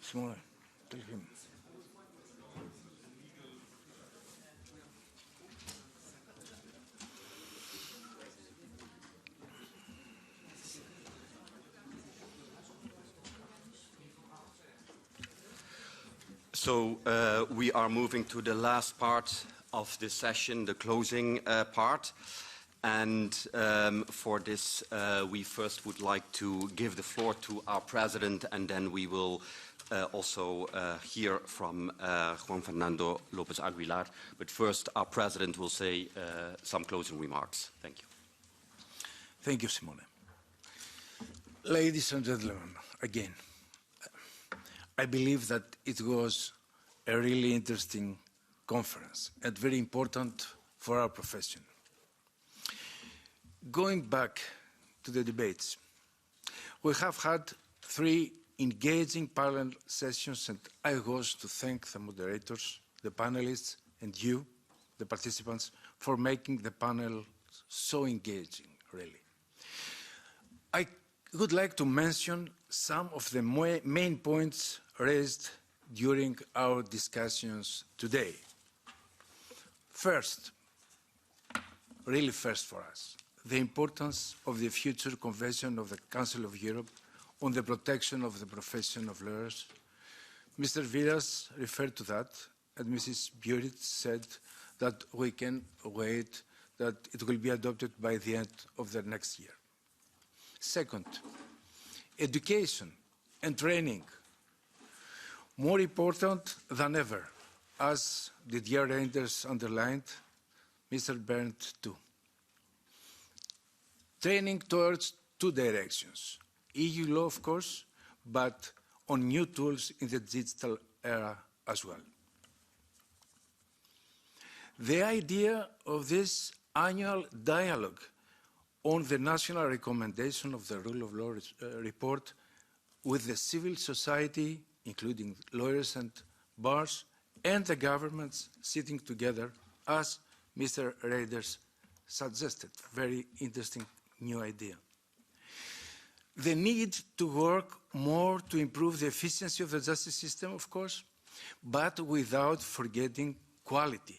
Simone, tell him. So we are moving to the last part of this session, the closing part. And for this, we first would like to give the floor to our president, and then we will also hear from Juan Fernando López Aguilar. But first, our president will say some closing remarks. Thank you. Thank you, Simone. Ladies and gentlemen, again, I believe that it was a really interesting conference and very important for our profession. Going back to the debates, we have had 3 engaging panel sessions, and I wish to thank the moderators, the panelists, and you, the participants, for making the panel so engaging, really. I would like to mention some of the main points raised during our discussions today. First, really first for us, the importance of the future Convention of the Council of Europe on the protection of the profession of lawyers. Mr. Viras referred to that, and Mrs. Burit said that we can wait, that it will be adopted by the end of the next year. Second, education and training, more important than ever, as the dear Reinders underlined, Mr. Berndt too. Training towards 2 directions, EU law, of course, but on new tools in the digital era as well. The idea of this annual dialogue on the national recommendation of the rule of law report with the civil society, including lawyers and bars, and the governments sitting together, as Mr. Reinders suggested. Very interesting new idea. The need to work more to improve the efficiency of the justice system, of course, but without forgetting quality,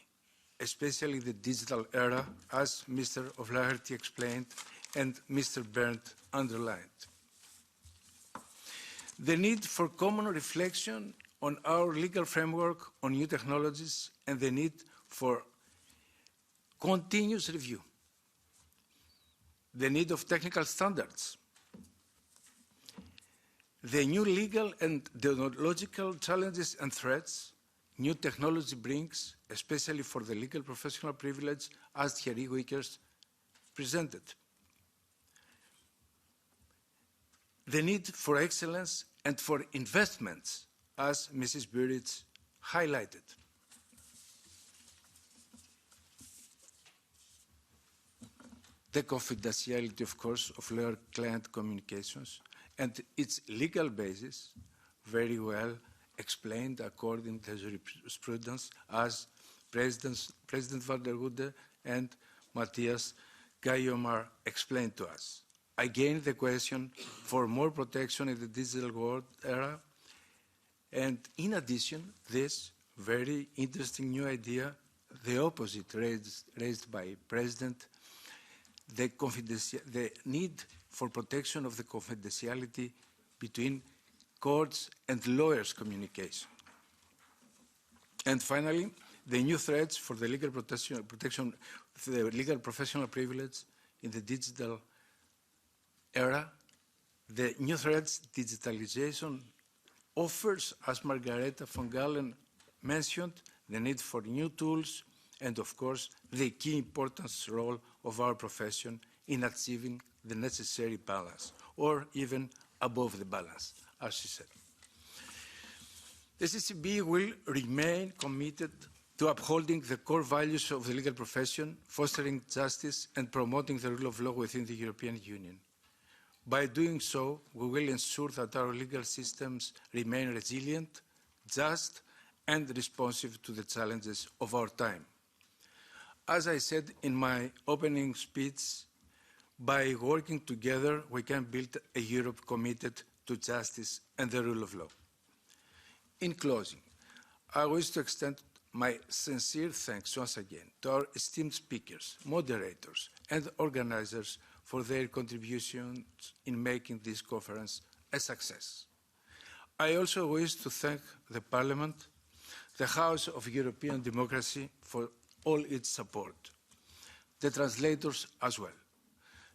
especially the digital era, as Mr. O'Flaherty explained and Mr. Berndt underlined. The need for common reflection on our legal framework on new technologies and the need for continuous review. The need of technical standards. The new legal and deontological challenges and threats new technology brings, especially for the legal professional privilege, as Thierry Wickers presented. The need for excellence and for investments, as Mrs. Burit highlighted. The confidentiality, of course, of lawyer-client communications and its legal basis, very well explained according to jurisprudence, as President van der Goede and Matthias Guillaume explained to us. Again, the question for more protection in the digital world era. And in addition, this very interesting new idea, the opposite raised by President, the need for protection of the confidentiality between courts and lawyers' communication. And finally, the new threats for the legal protection the legal professional privilege in the digital era. The new threats, digitalization, offers, as Margareta von Galen mentioned, the need for new tools and, of course, the key importance role of our profession in achieving the necessary balance, or even above the balance, as she said. The CCBE will remain committed to upholding the core values of the legal profession, fostering justice and promoting the rule of law within the European Union. By doing so, we will ensure that our legal systems remain resilient, just, and responsive to the challenges of our time. As I said in my opening speech, by working together, we can build a Europe committed to justice and the rule of law. In closing, I wish to extend my sincere thanks once again to our esteemed speakers, moderators, and organizers for their contributions in making this conference a success. I also wish to thank the Parliament, the House of European Democracy, for all its support, the translators as well.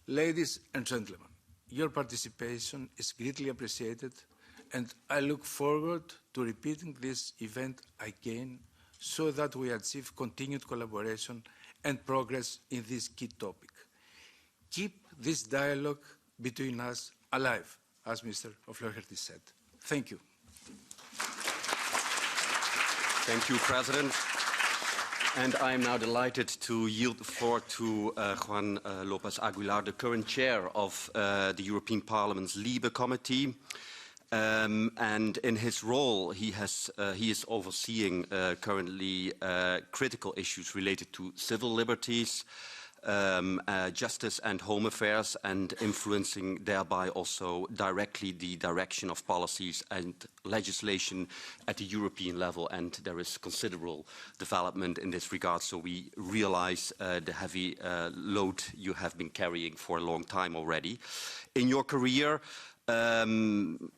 Ladies and gentlemen, your participation is greatly appreciated, and I look forward to repeating this event again so that we achieve continued collaboration and progress in this key topic. Keep this dialogue between us alive, as Mr. O'Flaherty said. Thank you. Thank you, President. And I am now delighted to yield the floor to Juan López Aguilar, the current chair of the European Parliament's LIBE Committee. And in his role, he is overseeing currently critical issues related to civil liberties, justice and home affairs, and influencing thereby also directly the direction of policies and legislation at the European level. And there is considerable development in this regard, so we realize the heavy load you have been carrying for a long time already. In your career,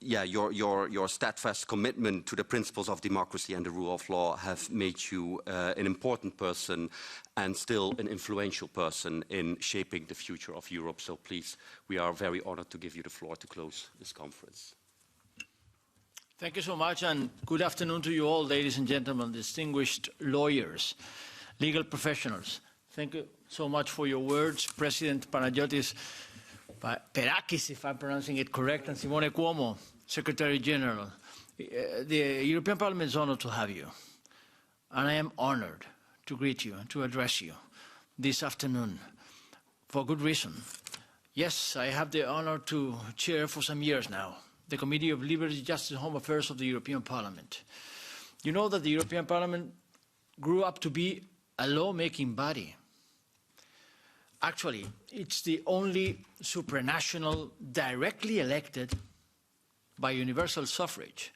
your steadfast commitment to the principles of democracy and the rule of law have made you an important person and still an influential person in shaping the future of Europe. So please, we are very honored to give you the floor to close this conference. Thank you so much, and good afternoon to you all, ladies and gentlemen, distinguished lawyers, legal professionals. Thank you so much for your words, President Panagiotis Perakis, if I'm pronouncing it correct, and Simone Cuomo, Secretary General. The European Parliament is honored to have you, and I am honored to greet you and to address you this afternoon for good reason. Yes, I have the honor to chair for some years now the Committee of Liberty, Justice and Home Affairs of the European Parliament. You know that the European Parliament grew up to be a lawmaking body. Actually, it's the only supranational directly elected by universal suffrage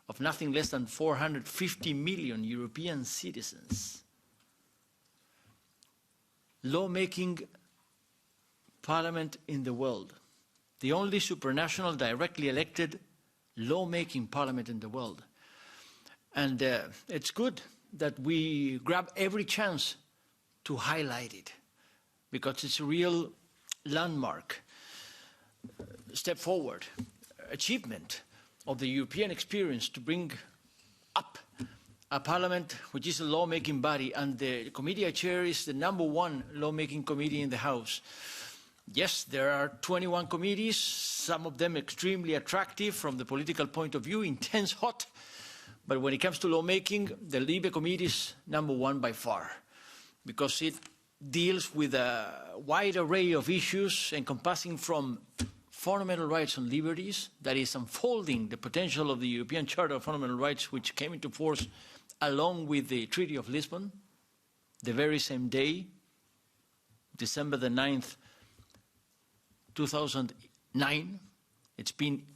of nothing less than 450 million European citizens. Lawmaking parliament in the world. The only supranational directly elected lawmaking parliament in the world. And it's good that we grab every chance to highlight it, because it's a real landmark, step forward, achievement of the European experience to bring up a parliament which is a lawmaking body, and the committee I chair is the #1 lawmaking committee in the House. Yes, there are 21 committees, some of them extremely attractive from the political point of view, intense, hot, but when it comes to lawmaking, the LIBE committee is #1 by far, because it deals with a wide array of issues encompassing from fundamental rights and liberties, that is unfolding the potential of the European Charter of Fundamental Rights, which came into force along with the Treaty of Lisbon, the very same day, December the 9th, 2009. It's been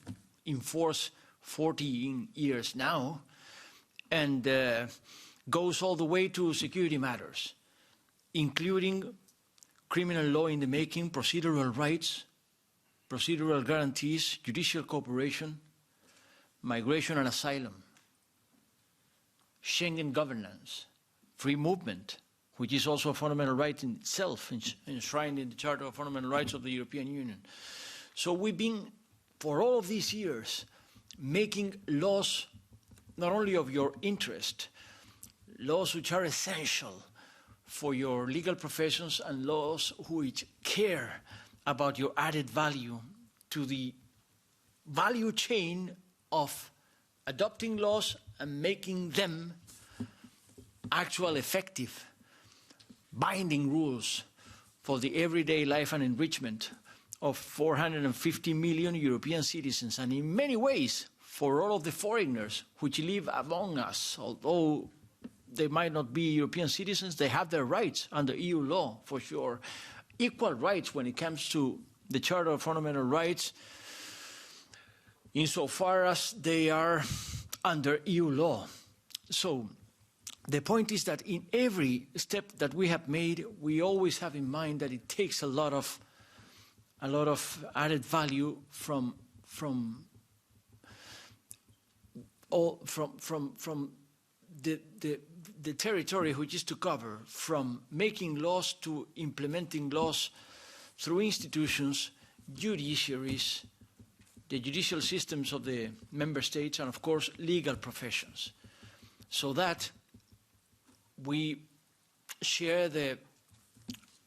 in force 14 years now, and goes all the way to security matters, including criminal law in the making, procedural rights, procedural guarantees, judicial cooperation, migration and asylum, Schengen governance, free movement, which is also a fundamental right in itself, enshrined in the Charter of Fundamental Rights of the European Union. So we've been, for all of these years, making laws not only of your interest, laws which are essential for your legal professions, and laws which care about your added value to the value chain of adopting laws and making them actual, effective, binding rules for the everyday life and enrichment of 450 million European citizens, and in many ways for all of the foreigners which live among us. Although they might not be European citizens, they have their rights under EU law, for sure. Equal rights when it comes to the Charter of Fundamental Rights, insofar as they are under EU law. So the point is that in every step that we have made, we always have in mind that it takes a lot of added value from the territory which is to cover, from making laws to implementing laws through institutions, judiciaries, the judicial systems of the member states, and of course legal professions. So that we share the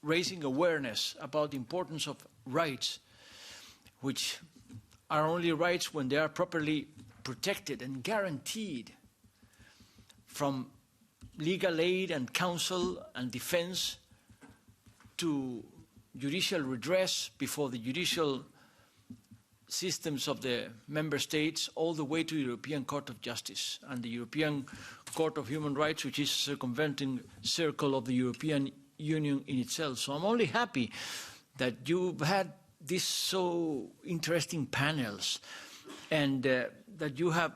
raising awareness about the importance of rights, which are only rights when they are properly protected and guaranteed, from legal aid and counsel and defense to judicial redress before the judicial systems of the member states, all the way to the European Court of Justice and the European Court of Human Rights, which is a circumventing circle of the European Union in itself. So I'm only happy that you've had these so interesting panels, and that you have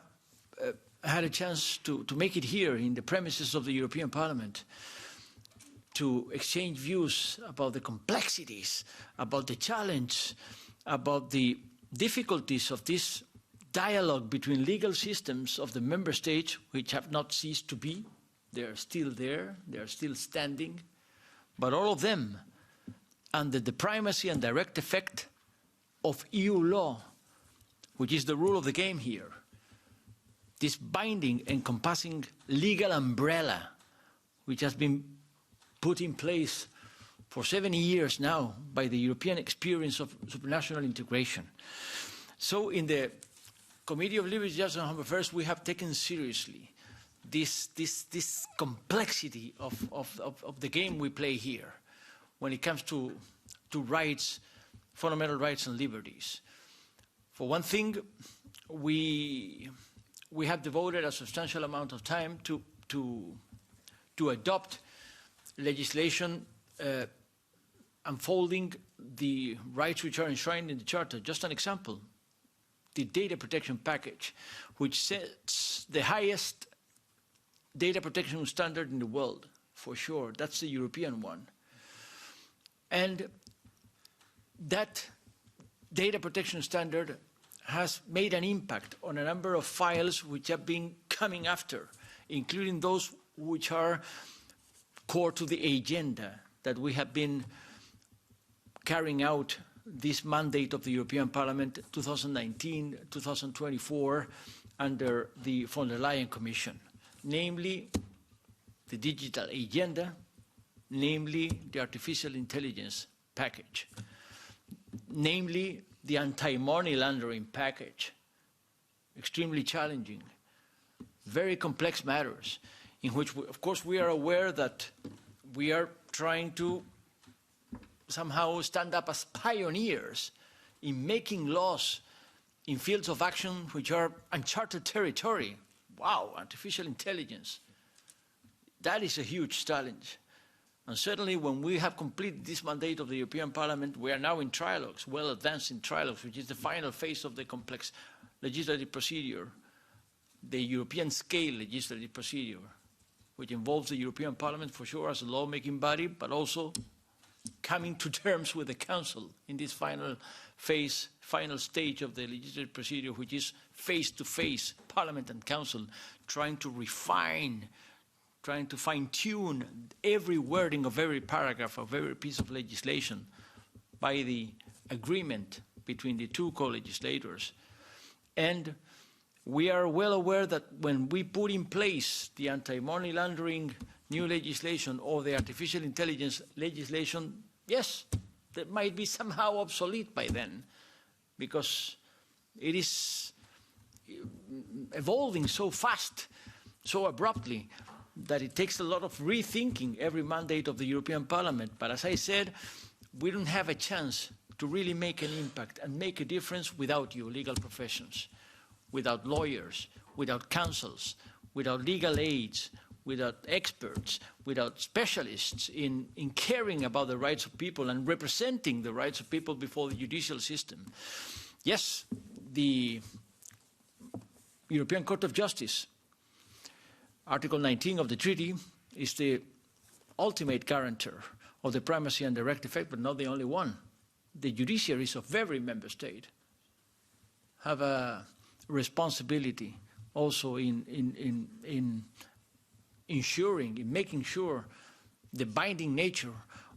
had a chance to make it here in the premises of the European Parliament, to exchange views about the complexities, about the challenge, about the difficulties of this dialogue between legal systems of the member states, which have not ceased to be. They are still there, they are still standing, but all of them under the primacy and direct effect of EU law, which is the rule of the game here. This binding, encompassing legal umbrella, which has been put in place for 70 years now by the European experience of supranational integration. So in the Committee of Liberty, Justice and Home Affairs, we have taken seriously this complexity of the game we play here when it comes to rights, fundamental rights and liberties. For one thing, we have devoted a substantial amount of time to adopt legislation unfolding the rights which are enshrined in the Charter. Just an example, the data protection package, which sets the highest data protection standard in the world, for sure. That's the European one. And that data protection standard has made an impact on a number of files which have been coming after, including those which are core to the agenda that we have been carrying out this mandate of the European Parliament 2019-2024 under the von der Leyen Commission, namely the digital agenda, namely the artificial intelligence package, namely the anti-money laundering package, extremely challenging, very complex matters, in which, of course, we are aware that we are trying to somehow stand up as pioneers in making laws in fields of action which are uncharted territory. Wow, artificial intelligence. That is a huge challenge. And certainly when we have completed this mandate of the European Parliament, we are now in trilogues, well advanced in trilogues, which is the final phase of the complex legislative procedure, the European scale legislative procedure, which involves the European Parliament for sure as a lawmaking body, but also coming to terms with the Council in this final phase, final stage of the legislative procedure, which is face-to-face Parliament and Council, trying to refine, trying to fine-tune every wording of every paragraph of every piece of legislation by the agreement between the two co-legislators. And we are well aware that when we put in place the anti-money laundering new legislation or the artificial intelligence legislation, yes, that might be somehow obsolete by then, because it is evolving so fast, so abruptly, that it takes a lot of rethinking every mandate of the European Parliament. But as I said, we don't have a chance to really make an impact and make a difference without you, legal professions, without lawyers, without counsels, without legal aids, without experts, without specialists in caring about the rights of people and representing the rights of people before the judicial system. Yes, the European Court of Justice. Article 19 of the treaty is the ultimate guarantor of the primacy and direct effect, but not the only one. The judiciaries of every member state have a responsibility also in ensuring, in making sure the binding nature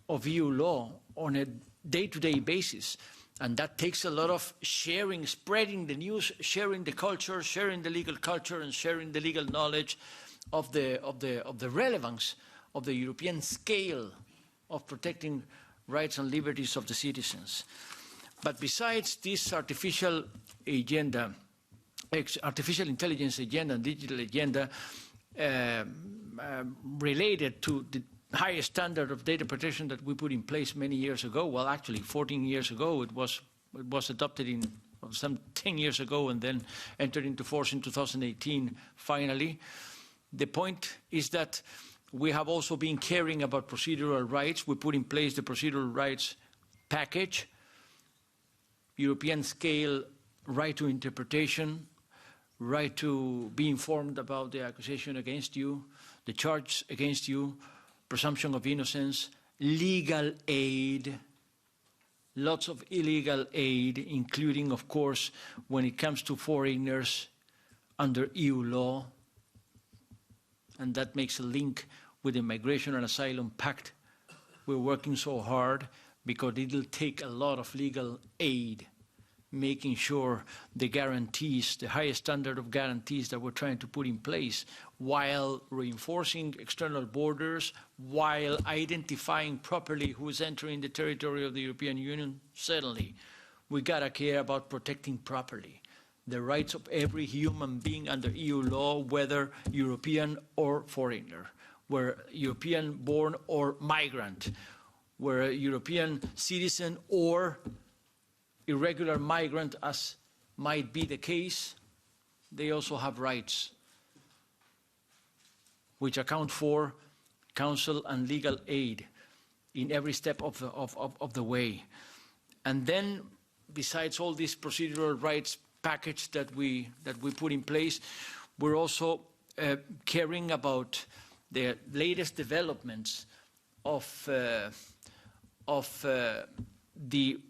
of EU law on a day-to-day basis. And that takes a lot of sharing, spreading the news, sharing the culture, sharing the legal culture, and sharing the legal knowledge of the relevance of the European scale of protecting rights and liberties of the citizens. But besides this artificial agenda, artificial intelligence agenda and digital agenda related to the highest standard of data protection that we put in place many years ago, well, actually 14 years ago, it was adopted in some 10 years ago and then entered into force in 2018, finally. The point is that we have also been caring about procedural rights. We put in place the procedural rights package, European scale right to interpretation, right to be informed about the accusation against you, the charge against you, presumption of innocence, legal aid, lots of illegal aid, including, of course, when it comes to foreigners under EU law. And that makes a link with the Migration and Asylum Pact. We're working so hard because it'll take a lot of legal aid, making sure the guarantees, the highest standard of guarantees that we're trying to put in place, while reinforcing external borders, while identifying properly who is entering the territory of the European Union. Certainly, we gotta care about protecting properly the rights of every human being under EU law, whether European or foreigner, whether European born or migrant, whether European citizen or irregular migrant, as might be the case. They also have rights which account for counsel and legal aid in every step of the way. And then, besides all these procedural rights package that we put in place, we're also caring about the latest developments of the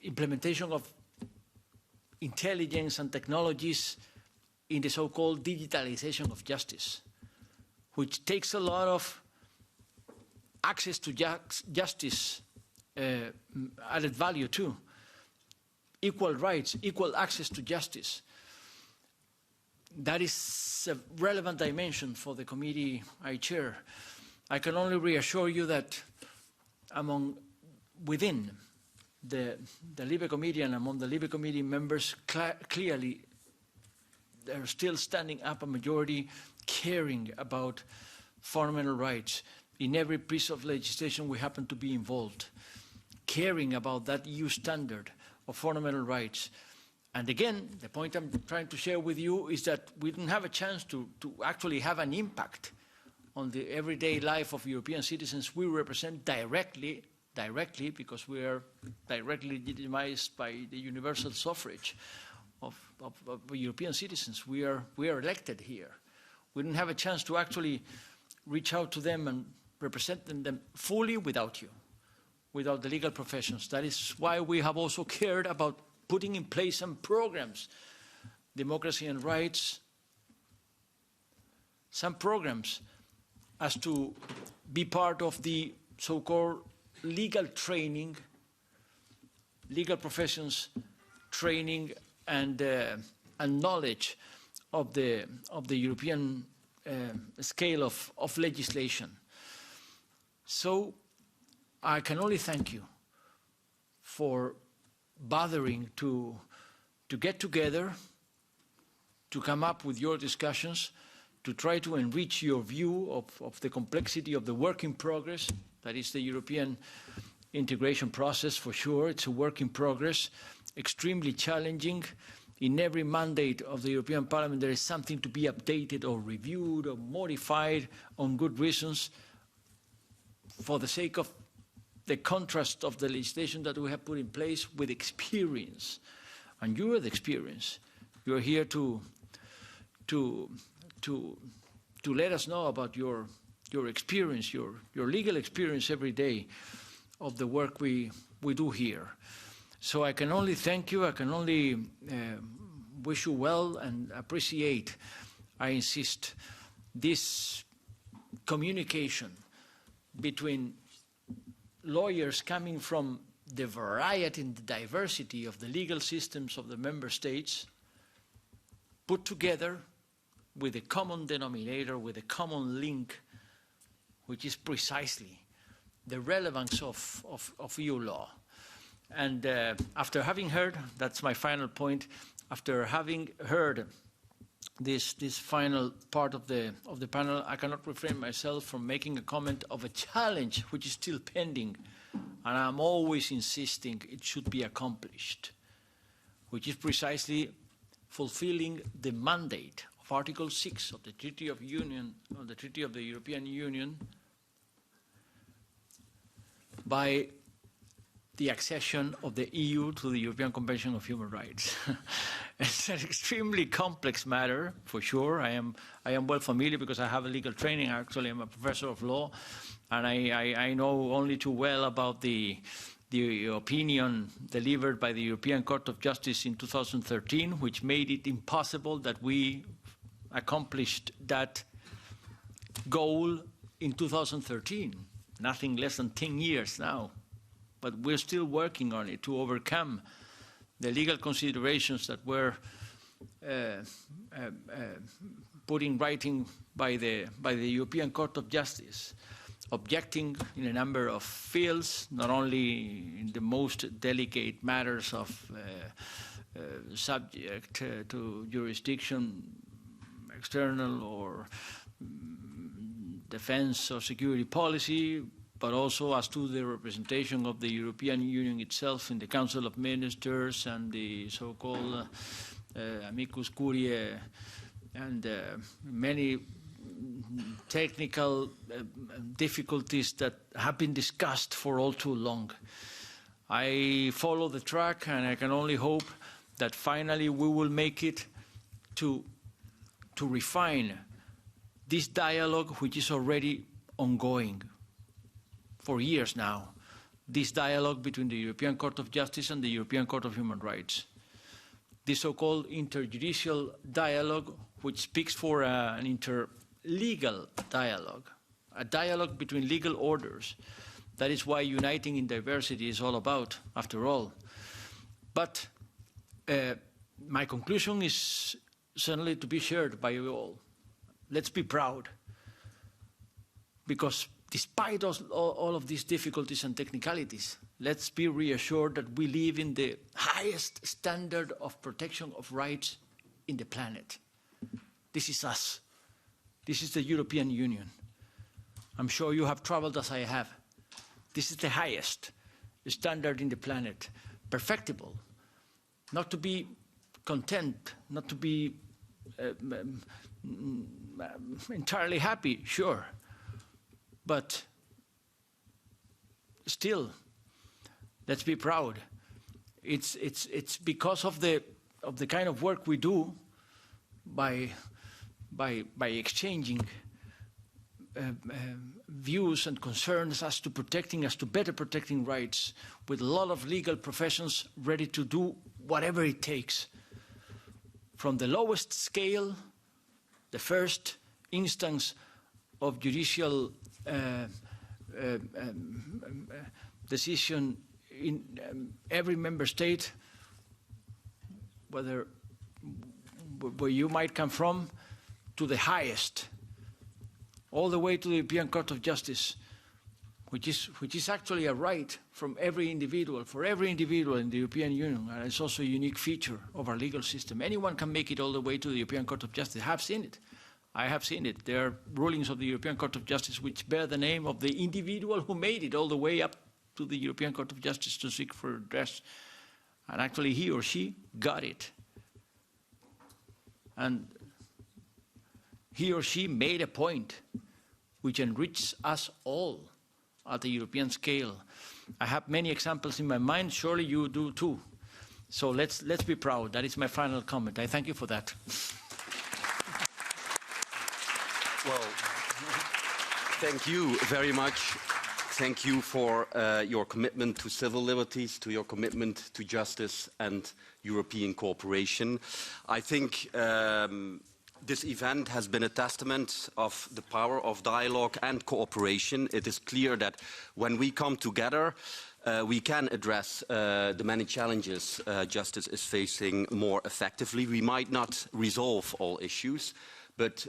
implementation of intelligence and technologies in the so-called digitalization of justice, which takes a lot of access to justice added value too. Equal rights, equal access to justice. That is a relevant dimension for the committee I chair. I can only reassure you that within the LIBE Committee and among the LIBE Committee members, clearly they're still standing up a majority caring about fundamental rights. In every piece of legislation we happen to be involved, caring about that EU standard of fundamental rights. And again, the point I'm trying to share with you is that we didn't have a chance to actually have an impact on the everyday life of European citizens we represent directly because we are directly legitimized by the universal suffrage of European citizens. We are elected here. We didn't have a chance to actually reach out to them and represent them fully without you, without the legal professions. That is why we have also cared about putting in place some programs, democracy and rights, some programs as to be part of the so-called legal training, legal professions training and knowledge of the European scale of legislation. So I can only thank you for bothering to get together, to come up with your discussions, to try to enrich your view of the complexity of the work in progress, that is the European integration process for sure. It's a work in progress, extremely challenging. In every mandate of the European Parliament, there is something to be updated or reviewed or modified on good reasons for the sake of the contrast of the legislation that we have put in place with experience and you are the experience. You're here to let us know about your experience, your legal experience every day of the work we do here. So I can only thank you. I can only wish you well and appreciate, I insist, this communication between lawyers coming from the variety and the diversity of the legal systems of the member states, put together with a common denominator, with a common link, which is precisely the relevance of EU law. And after having heard, that's my final point, after having heard this final part of the panel, I cannot refrain myself from making a comment of a challenge which is still pending, and I'm always insisting it should be accomplished, which is precisely fulfilling the mandate of Article 6 of the Treaty of Union, of the Treaty of the European Union, by the accession of the EU to the European Convention of Human Rights. It's an extremely complex matter, for sure. I am well familiar because I have a legal training. Actually, I'm a professor of law, and I know only too well about the opinion delivered by the European Court of Justice in 2013, which made it impossible that we accomplished that goal in 2013, nothing less than 10 years now. But we're still working on it to overcome the legal considerations that were put in writing by the European Court of Justice, objecting in a number of fields, not only in the most delicate matters of subject to jurisdiction, external or defense or security policy, but also as to the representation of the European Union itself in the Council of Ministers and the so-called amicus curiae, and many technical difficulties that have been discussed for all too long. I follow the track, and I can only hope that finally we will make it to refine this dialogue, which is already ongoing for years now, this dialogue between the European Court of Justice and the European Court of Human Rights. This so-called interjudicial dialogue, which speaks for an interlegal dialogue, a dialogue between legal orders. That is why uniting in diversity is all about, after all. But my conclusion is certainly to be shared by you all. Let's be proud, because despite all of these difficulties and technicalities, let's be reassured that we live in the highest standard of protection of rights in the planet. This is us. This is the European Union. I'm sure you have traveled as I have. This is the highest standard in the planet, perfectible, not to be content, not to be entirely happy, sure, but still, let's be proud. It's because of the kind of work we do by exchanging views and concerns as to better protecting rights, with a lot of legal professions ready to do whatever it takes, from the lowest scale, the first instance of judicial decision in every member state, where you might come from, to the highest, all the way to the European Court of Justice, which is actually a right from every individual, for every individual in the European Union, and it's also a unique feature of our legal system. Anyone can make it all the way to the European Court of Justice. I have seen it. I have seen it. There are rulings of the European Court of Justice which bear the name of the individual who made it all the way up to the European Court of Justice to seek for redress. And actually he or she got it. And he or she made a point which enriches us all at the European scale. I have many examples in my mind, surely you do too. So let's be proud. That is my final comment. I thank you for that. Well, thank you very much. Thank you for your commitment to civil liberties, to your commitment to justice and European cooperation. I think this event has been a testament of the power of dialogue and cooperation. It is clear that when we come together, we can address the many challenges justice is facing more effectively. We might not resolve all issues, but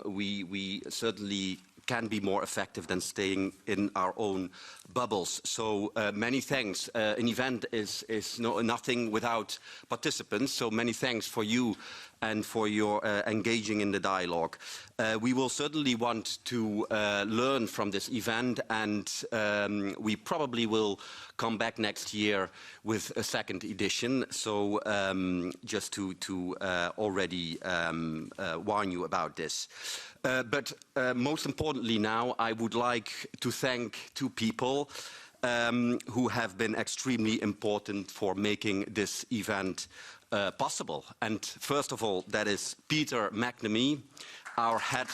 we certainly can be more effective than staying in our own bubbles. So many thanks. An event is nothing without participants, so many thanks for you and for your engaging in the dialogue. We will certainly want to learn from this event, and we probably will come back next year with a second edition. So just to already warn you about this. But most importantly now, I would like to thank two people who have been extremely important for making this event possible. And first of all, that is Peter McNamee, our head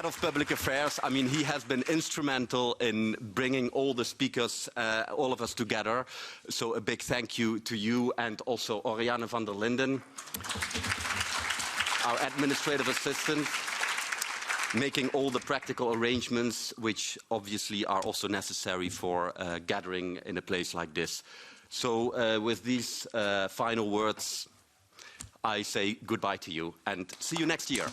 of public affairs. I mean, he has been instrumental in bringing all the speakers, all of us together. So a big thank you to you, and also Oriane van der Linden, our administrative assistant, making all the practical arrangements, which obviously are also necessary for gathering in a place like this. So with these final words, I say goodbye to you and see you next year.